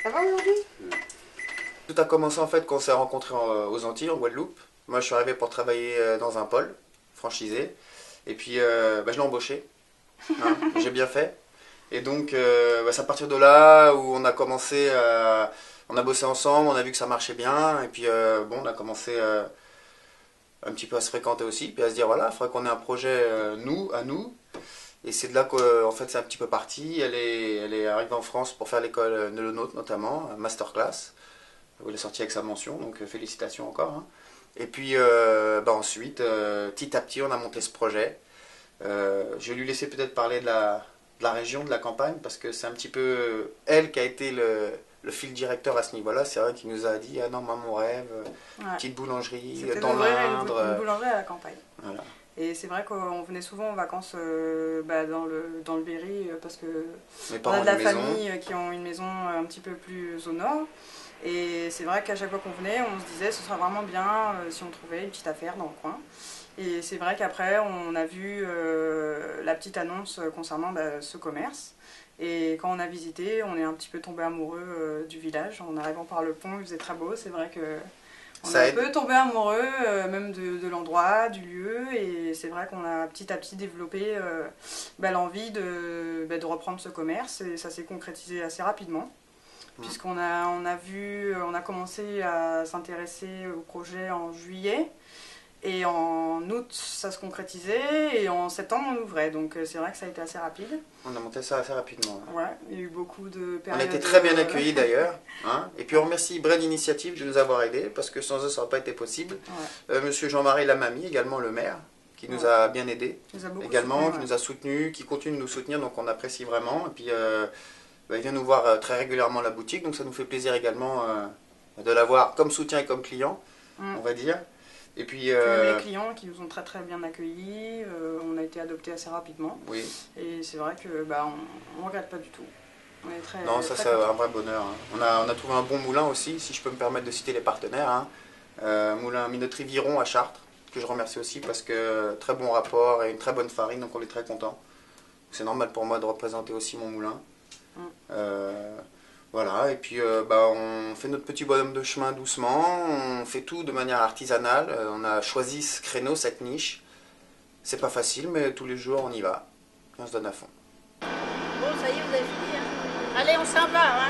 Ça va aujourd'hui? Tout a commencé en fait quand on s'est rencontrés aux Antilles, en Guadeloupe. Moi je suis arrivé pour travailler dans un pôle franchisé. Et puis je l'ai embauché. Hein, j'ai bien fait. Et donc c'est à partir de là où on a commencé on a bossé ensemble, on a vu que ça marchait bien. Et puis on a commencé un petit peu à se fréquenter aussi. Puis à se dire voilà, il faudrait qu'on ait un projet à nous. Et c'est de là qu'en fait c'est un petit peu parti. Elle est arrivée en France pour faire l'école Le Nôtre notamment, masterclass, où elle est sortie avec sa mention, donc félicitations encore. Hein. Et puis ensuite, petit à petit, on a monté ce projet. Je vais lui laisser peut-être parler de la région, de la campagne, parce que c'est un petit peu elle qui a été le fil directeur à ce niveau-là. C'est vrai qu'il nous a dit ah non, moi mon rêve, petite boulangerie dans l'Indre. Une boulangerie à la campagne. Voilà. Et c'est vrai qu'on venait souvent en vacances dans le Berry parce que on a de la famille qui ont une maison un petit peu plus au nord. Et c'est vrai qu'à chaque fois qu'on venait, on se disait ce serait vraiment bien si on trouvait une petite affaire dans le coin. Et c'est vrai qu'après, on a vu la petite annonce concernant ce commerce. Et quand on a visité, on est un petit peu tombé amoureux du village. En arrivant par le pont, il faisait très beau. C'est vrai que on a un peu tombé amoureux même de l'endroit, du lieu. Et c'est vrai qu'on a petit à petit développé l'envie de reprendre ce commerce. Et ça s'est concrétisé assez rapidement. Puisqu'on a commencé à s'intéresser au projet en juillet. Et en août, ça se concrétisait, et en septembre, on ouvrait. Donc c'est vrai que ça a été assez rapide. On a monté ça assez rapidement. Ouais, il y a eu beaucoup de périodes. On a été très bien accueillis d'ailleurs. Hein. Et puis on remercie Brain Initiative de nous avoir aidés, parce que sans eux, ça n'aurait pas été possible. Ouais. Monsieur Jean-Marie Lamamy, également le maire, qui nous a bien aidés. Également, qui nous a soutenus, qui continue de nous soutenir, donc on apprécie vraiment. Et puis il vient nous voir très régulièrement à la boutique, donc ça nous fait plaisir également de l'avoir comme soutien et comme client, on va dire. Et puis les clients qui nous ont très très bien accueillis, on a été adoptés assez rapidement. Oui. Et c'est vrai que on ne regrette pas du tout. On est très, non, ça c'est un vrai bonheur. Hein. On a trouvé un bon moulin aussi, si je peux me permettre de citer les partenaires. Hein. Moulin Minoterie Viron à Chartres, que je remercie aussi parce que très bon rapport et une très bonne farine, donc on est très content. C'est normal pour moi de représenter aussi mon moulin. Voilà, et puis on fait notre petit bonhomme de chemin doucement, on fait tout de manière artisanale, on a choisi ce créneau, cette niche. C'est pas facile, mais tous les jours on y va, on se donne à fond. Bon, ça y est, vous avez fini, hein. Allez, on s'en va, hein.